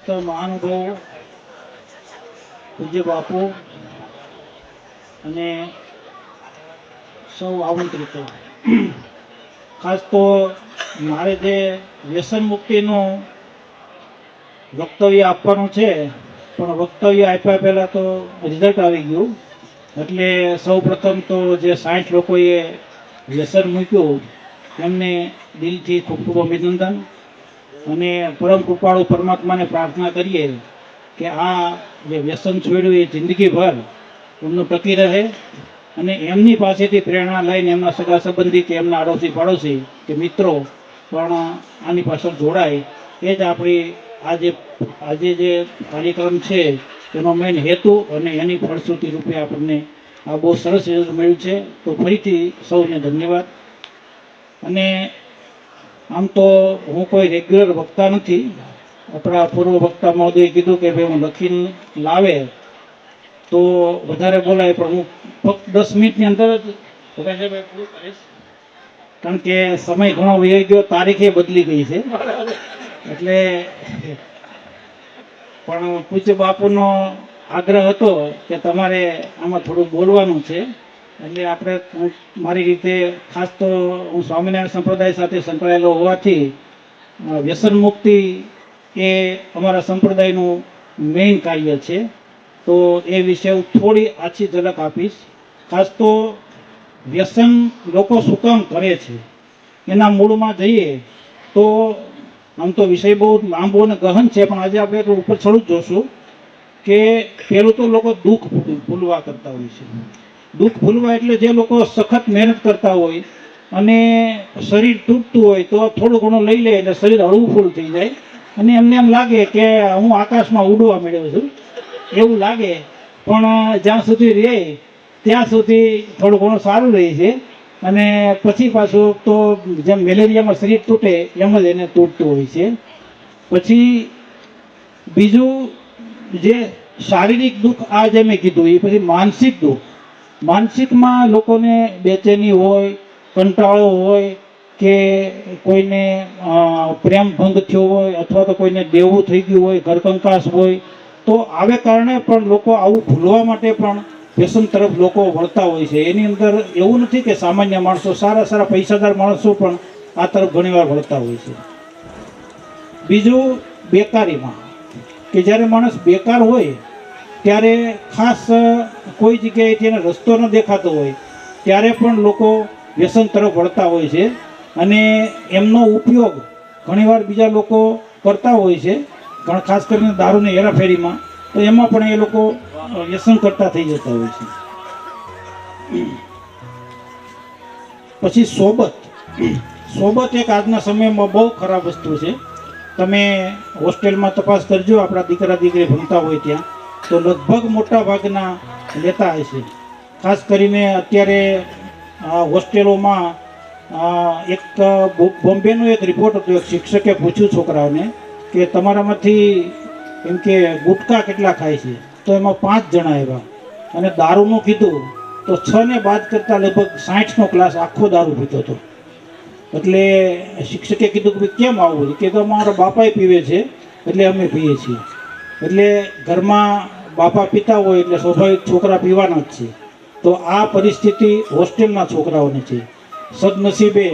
સમસ્ત મહાનુભાવો, પૂજ્ય બાપુ અને સૌ આમંત્રિતો, ખાસ તો મારે જે વ્યસન મુક્તિનું વક્તવ્ય આપવાનું છે, પણ વક્તવ્ય આપ્યા પહેલાં તો રિઝલ્ટ આવી ગયું. એટલે સૌ પ્રથમ તો જે 60 લોકોએ વ્યસન મૂક્યું એમને દિલથી ખૂબ ખૂબ અભિનંદન. અને પરમ કૃપાળુ પરમાત્માને પ્રાર્થના કરીએ કે આ જે વ્યસન છોડ્યું એ જિંદગીભર એમનું ટકી રહે અને એમની પાસેથી પ્રેરણા લઈને એમના સગા સંબંધી કે એમના આડોશી પાડોશી કે મિત્રો પણ આની પાછળ જોડાય. એ જ આપણી આજે જે કાર્યક્રમ છે એનો મેઇન હેતુ અને એની ફળશ્રુતિ રૂપે આપણને આ બહુ સરસ રિઝલ્ટ મળ્યું છે. તો ફરીથી સૌને ધન્યવાદ. અને આમ તો હું કોઈ રેગ્યુલર વક્તા નથી. આપણા પૂર્વ વક્તા મહોદયે કીધું કે ભાઈ હું લખીને લાવે તો વધારે બોલાય, પણ હું ફક્ત 10 મિનિટની અંદર જ પૂરું કરીશ, કારણ કે સમય ઘણો વહી ગયો, તારીખે બદલી ગઈ છે. એટલે પણ પૂજ્ય બાપુનો આગ્રહ હતો કે તમારે આમાં થોડું બોલવાનું છે. એટલે આપણે મારી રીતે ખાસ તો હું સ્વામિનારાયણ સંપ્રદાય સાથે સંકળાયેલો હોવાથી વ્યસન મુક્તિ એ અમારા સંપ્રદાયનું મેઇન કાર્ય છે. તો એ વિશે હું થોડી આછી ઝલક આપીશ. ખાસ તો વ્યસન લોકો શું કામ કરે છે એના મૂળમાં જઈએ તો આમ તો વિષય બહુ લાંબો અને ગહન છે, પણ આજે આપણે ઉપર છોડું જ જોશું કે પહેલું તો લોકો દુઃખ ભૂલવા કરતા હોય છે. દુઃખ ભૂલવા એટલે જે લોકો સખત મહેનત કરતા હોય અને શરીર તૂટતું હોય તો થોડું ઘણું લઈ લે એટલે શરીર હળવું ફૂલ થઈ જાય અને એમને એમ લાગે કે હું આકાશમાં ઉડવા મળ્યો છું એવું લાગે. પણ જ્યાં સુધી રહે ત્યાં સુધી થોડું ઘણું સારું રહે છે અને પછી પાછું તો જેમ મેલેરિયામાં શરીર તૂટે એમ જ એને તૂટતું હોય છે. પછી બીજું જે શારીરિક દુઃખ આ જે મેં કીધું એ પછી માનસિક દુઃખ. માનસિકમાં લોકોને બેચેની હોય, કંટાળો હોય કે કોઈને પ્રેમ ભંગ થયો હોય અથવા તો કોઈને દેવું થઈ ગયું હોય, ઘરકંકાસ હોય, તો આવે કારણે પણ લોકો આવું ભૂલવા માટે પણ વ્યસન તરફ લોકો વળતા હોય છે. એની અંદર એવું નથી કે સામાન્ય માણસો, સારા પૈસાદાર માણસો પણ આ તરફ ઘણીવાર વળતા હોય છે. બીજું બેકારીમાં, કે જ્યારે માણસ બેકાર હોય ત્યારે ખાસ કોઈ જગ્યાએથી એને રસ્તો ન દેખાતો હોય ત્યારે પણ લોકો વ્યસન તરફ વળતા હોય છે અને એમનો ઉપયોગ ઘણીવાર બીજા લોકો કરતા હોય છે, ખાસ કરીને દારૂની હેરાફેરીમાં, તો એમાં પણ એ લોકો વ્યસન કરતા થઈ જતા હોય છે. પછી સોબત એક આજના સમયમાં બહુ ખરાબ વસ્તુ છે. તમે હોસ્ટેલમાં તપાસ કરજો, આપણા દીકરા દીકરી ભણતા હોય ત્યાં તો લગભગ મોટા ભાગના લેતા હશે. ખાસ કરીને અત્યારે હોસ્ટેલોમાં એક બોમ્બેનો એક રિપોર્ટ હતો. એક શિક્ષકે પૂછ્યું છોકરાઓને કે તમારામાંથી એમ કે ગુટકા કેટલા ખાય છે, તો એમાં 5 જણા આવ્યા. અને દારૂનું કીધું તો 6 ને બાદ કરતાં લગભગ 60નો ક્લાસ આખો દારૂ પીતો હતો. એટલે શિક્ષકે કીધું કે કેમ આવું છે, કે તો મારા બાપાએ પીવે છે એટલે અમે પીએ છીએ. એટલે ઘરમાં બાપા પીતા હોય એટલે સ્વાભાવિક છોકરા પીવાના જ છે. તો આ પરિસ્થિતિ હોસ્ટેલના છોકરાઓની છે. સદનસીબે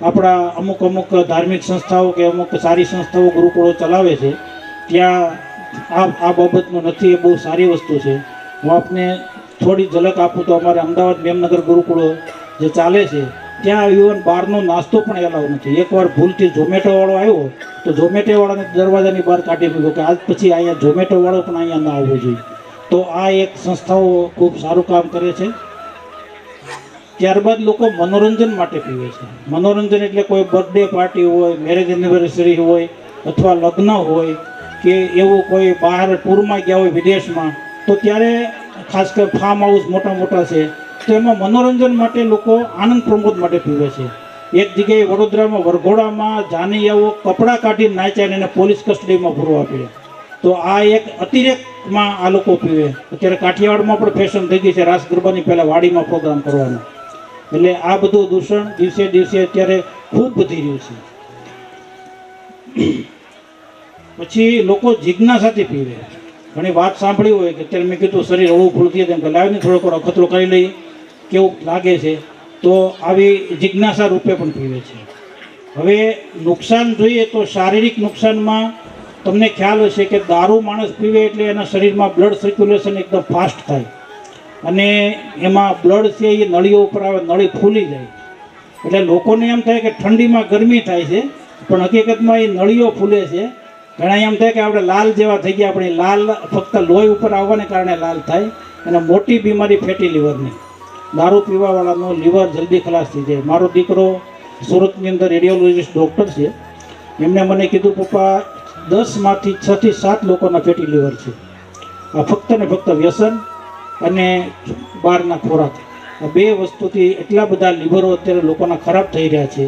આપણા અમુક ધાર્મિક સંસ્થાઓ કે અમુક સારી સંસ્થાઓ ગુરુકુળો ચલાવે છે, ત્યાં આ બાબતનું નથી. એ બહુ સારી વસ્તુ છે. હું આપને થોડી ઝલક આપું તો અમારે અમદાવાદ મેમનગર ગુરુકુળો જે ચાલે છે ત્યાં ઇવન બહારનો નાસ્તો પણ એલાવ નથી. એકવાર ભૂલથી ઝોમેટોવાળો આવ્યો તો ઝોમેટોવાળાને દરવાજાની બહાર કાઢી મૂક્યો કે આજ પછી અહીંયા ઝોમેટોવાળો પણ અહીંયા ના આવવો જોઈએ. તો આ એક સંસ્થાઓ ખૂબ સારું કામ કરે છે. ત્યારબાદ લોકો મનોરંજન માટે પીવે છે. મનોરંજન એટલે કોઈ બર્થડે પાર્ટી હોય, મેરેજ એનિવર્સરી હોય અથવા લગ્ન હોય કે એવું કોઈ બહાર ટૂરમાં ગયા હોય વિદેશમાં, તો ત્યારે ખાસ કરી ફાર્મ હાઉસ મોટા છે તો એમાં મનોરંજન માટે લોકો આનંદ પ્રમોદ માટે પીવે છે. એક જગ્યાએ વડોદરામાં વરઘોડામાં જાનૈયાઓ કપડાં કાઢીને નાચ્યા અને એને પોલીસ કસ્ટડીમાં પૂરવા પડ્યા. તો આ એક અતિરેકમાં આ લોકો પીવે. અત્યારે કાઠિયાવાડમાં પણ ફેશન થઈ ગઈ છે રાસ ગરબાની પહેલાં વાડીમાં પ્રોગ્રામ કરવાનો. એટલે આ બધું દૂષણ દિવસે અત્યારે ખૂબ વધી રહ્યું છે. પછી લોકો જિજ્ઞાસાથી પીવે. ઘણી વાત સાંભળી હોય કે અત્યારે મેં કીધું શરીર હળવું ફૂલતી તેમ કે લાવીને થોડોક અખતરો કરી લઈએ કેવું લાગે છે, તો આવી જિજ્ઞાસા રૂપે પણ પીવે છે. હવે નુકસાન જોઈએ તો શારીરિક નુકસાનમાં તમને ખ્યાલ હશે કે દારૂ માણસ પીવે એટલે એના શરીરમાં બ્લડ સર્ક્યુલેશન એકદમ ફાસ્ટ થાય અને એમાં બ્લડ છે એ નળીઓ ઉપર આવે, નળી ફૂલી જાય. એટલે લોકોને એમ થાય કે ઠંડીમાં ગરમી થાય છે, પણ હકીકતમાં એ નળીઓ ફૂલે છે. ઘણા એમ થાય કે આપણે લાલ જેવા થઈ ગયા, આપણે લાલ ફક્ત લોહી ઉપર આવવાને કારણે લાલ થાય. અને મોટી બીમારી ફેટી લીવરની, દારૂ પીવાવાળાનો લીવર જલ્દી ખલાસ થઈ જાય. મારો દીકરો સુરતની અંદર રેડિયોલોજીસ્ટ ડૉક્ટર છે, એમને મને કીધું પપ્પા 10માંથી 6 થી 7 લોકોના ફેટી લીવર છે. આ ફક્ત ને ફક્ત વ્યસન અને બહારના ખોરાક, આ બે વસ્તુથી એટલા બધા લીવરો અત્યારે લોકોના ખરાબ થઈ રહ્યા છે.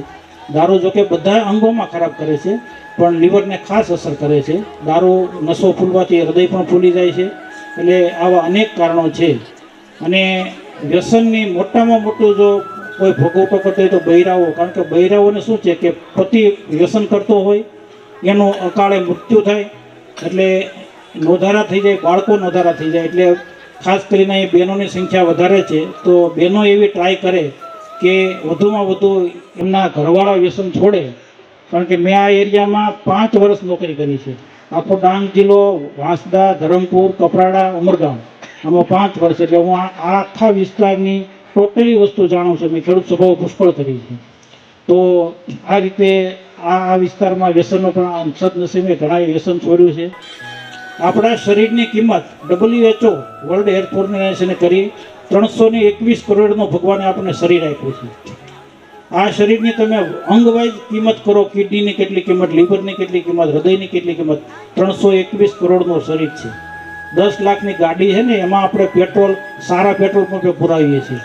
દારૂ જોકે બધા અંગોમાં ખરાબ કરે છે, પણ લીવરને ખાસ અસર કરે છે. દારૂ નસો ફૂલવાથી હૃદય પણ ફૂલી જાય છે. એટલે આવા અનેક કારણો છે. અને વ્યસનની મોટામાં મોટું જો કોઈ ભોગવટો કરતો હોય તો બૈરાઓ, કારણ કે બૈરાઓને શું છે કે પતિ વ્યસન કરતો હોય, એનું અકાળે મૃત્યુ થાય એટલે નોંધારા થઈ જાય, બાળકો નોંધારા થઈ જાય. એટલે ખાસ કરીને એ બહેનોની સંખ્યા વધારે છે, તો બહેનો એવી ટ્રાય કરે કે વધુમાં વધુ એમના ઘરવાળા વ્યસન છોડે. કારણ કે મેં આ એરિયામાં 5 વર્ષ નોકરી કરી છે. આખો ડાંગ જિલ્લો, વાંસદા, ધરમપુર, કપરાડા, ઉમરગામ, આમાં 5 વર્ષ. એટલે હું આ આખા વિસ્તારની ટોટલી વસ્તુ જાણું છું. મેં ખેડૂત સભાઓ પુષ્કળ કરી છે. તો આ રીતે આ વિસ્તારમાં વ્યસનનો પણ સદનસીબે ઘણા વ્યસન છોડ્યું છે. આપણા શરીરની કિંમત WHO વર્લ્ડ હેલ્થ ઓર્ગેનાઇઝેશને કરી 321 કરોડનો ભગવાને આપણને શરીર આપ્યું છે. આ શરીરની તમે અંગવાઇઝ કિંમત કરો, કિડનીની કેટલી કિંમત, લીવરની કેટલી કિંમત, હૃદયની કેટલી કિંમત, 321 કરોડનું શરીર છે. 10 લાખની ગાડી છે ને, એમાં આપણે પેટ્રોલ સારા પેટ્રોલ પંપે પુરાવીએ છીએ,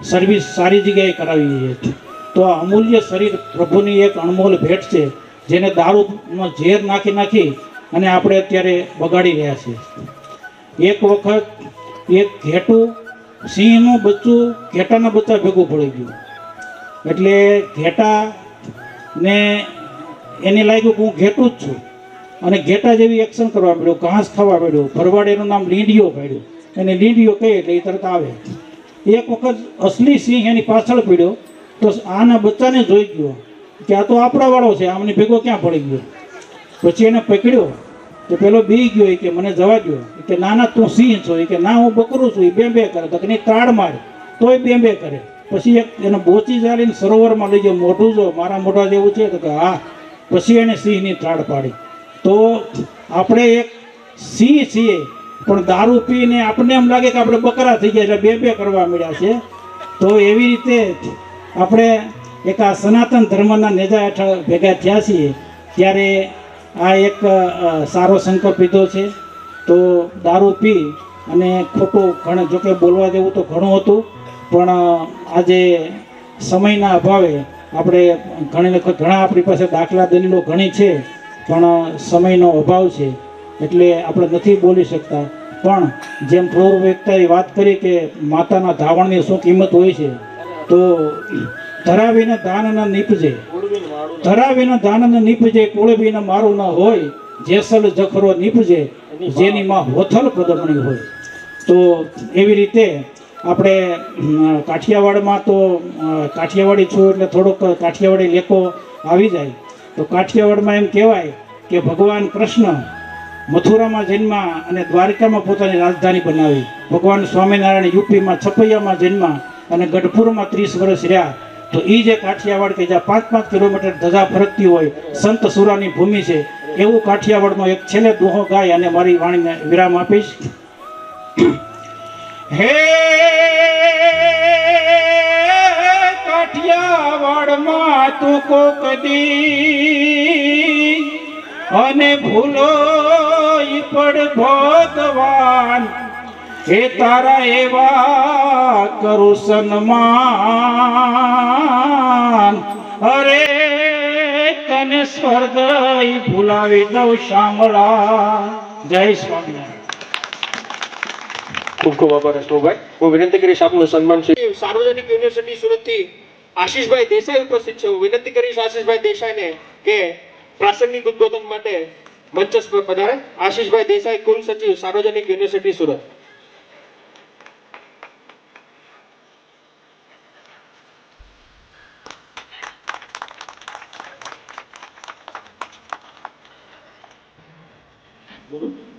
સર્વિસ સારી જગ્યાએ કરાવીએ છીએ. તો આ અમૂલ્ય શરીર પ્રભુની એક અણમોલ ભેટ છે, જેને દારૂનો ઝેર નાખી નાખી અને આપણે અત્યારે બગાડી રહ્યા છીએ. એક વખત એક ઘેટું સિંહનું બચ્ચું ઘેટાના બચ્ચા ભેગું પડી ગયું. એટલે ઘેટાને એને લાગ્યું કે હું ઘેટું જ છું, અને ઘેટા જેવી એક્શન કરવા માંડ્યો, ઘાસ ખાવા માંડ્યો. ભરવાડ એનું નામ લીંડિયો પાડ્યો, એને લીંડિયો કહે એટલે એ તરત આવે. એક વખત અસલી સિંહ એની પાછળ પડ્યો તો આના બચ્ચાને જોઈ ગયો કે આ તો આપણા વાળો છે, આમની ભેગો ક્યાં પડી ગયો. પછી એને પકડ્યો તો પેલો બી ગયો, કે મને જવા દો, કે ના ના તું સિંહ છો, કે ના હું બકરું છું. એ બે કરે તો એની તાળ મારે તોય બે કરે. પછી એક એને બોચી ચાલીને સરોવરમાં લઈ ગયો, મોઢું જો મારા મોઢા જેવું છે, તો કે હા. પછી એને સિંહની તાળ પાડી. તો આપણે એક સિંહ છીએ, પણ દારૂ પીને આપણને એમ લાગે કે આપણે બકરા થઈ ગયા એટલે બે કરવા મળ્યા છે. તો એવી રીતે આપણે એક આ સનાતન ધર્મના નેજા હેઠળ ભેગા થયા છીએ, ત્યારે આ એક સારો સંકલ્પ લીધો છે. તો દારૂ પી અને ખોટું ઘણું, જોકે બોલવા જેવું તો ઘણું હતું, પણ આજે સમયના અભાવે આપણે ઘણા આપણી પાસે દાખલા દલીલો ઘણી છે, પણ સમયનો અભાવ છે એટલે આપણે નથી બોલી શકતા. પણ જેમ પ્રૌર વ્યક્તિએ વાત કરી કે માતાના ધાવણની શું કિંમત હોય છે, તો ધરાવીને ધાન ન નીપજે, ધરાવીને ધાન ન નીપજે, કુળબીને મારું ન હોય, જેસલ જખરો નીપજે, જેની માં હોથલ પદમણી હોય. તો એવી રીતે આપણે કાઠિયાવાડમાં તો કાઠિયાવાડી છું એટલે થોડોક કાઠિયાવાડી લેખો આવી જાય. તો કાઠિયાવાડમાં એમ કહેવાય કે ભગવાન કૃષ્ણ મથુરામાં જન્મા અને દ્વારકામાં પોતાની રાજધાની બનાવી. ભગવાન સ્વામિનારાયણ યુપીમાં છપૈયામાં જન્મા અને ગઢપુરમાં 30 વર્ષ રહ્યા. તો એ જે કાઠિયાવાડ કે જ્યાં 5-5 કિલોમીટર ધજા ફરકતી હોય, સંત સુરાની ભૂમિ છે, એવું કાઠિયાવાડનો એક છેલ્લે દોહો ગાય અને મારી વાણીને વિરામ આપીશ. હે કાઠિયાવાડમાં તું કોક દી અને ભૂલો પડ ભગવાન, હે તારા એવા કરું સન્માન, અરે તને સ્વર્ગ ભૂલાવી દઉં શામળા. જય સ્વામિનારાયણ. ખૂબ ખૂબ આભાર હસમુખભાઈ. હું વિનંતી કરીશ આપનું સન્માન છે સાર્વજનિક યુનિવર્સિટી સુરતથી આશીષભાઈ દેસાઈ ઉપસ્થિત છે. હું વિનંતી કરીશ આશીષભાઈ દેસાઈને કે પ્રાસંગિક ઉદ્બોધન માટે મંચસ્થ પર પધારે. આશીષભાઈ દેસાઈ, કુલ સચિવ, સાર્વજનિક યુનિવર્સિટી સુરત. બોલો.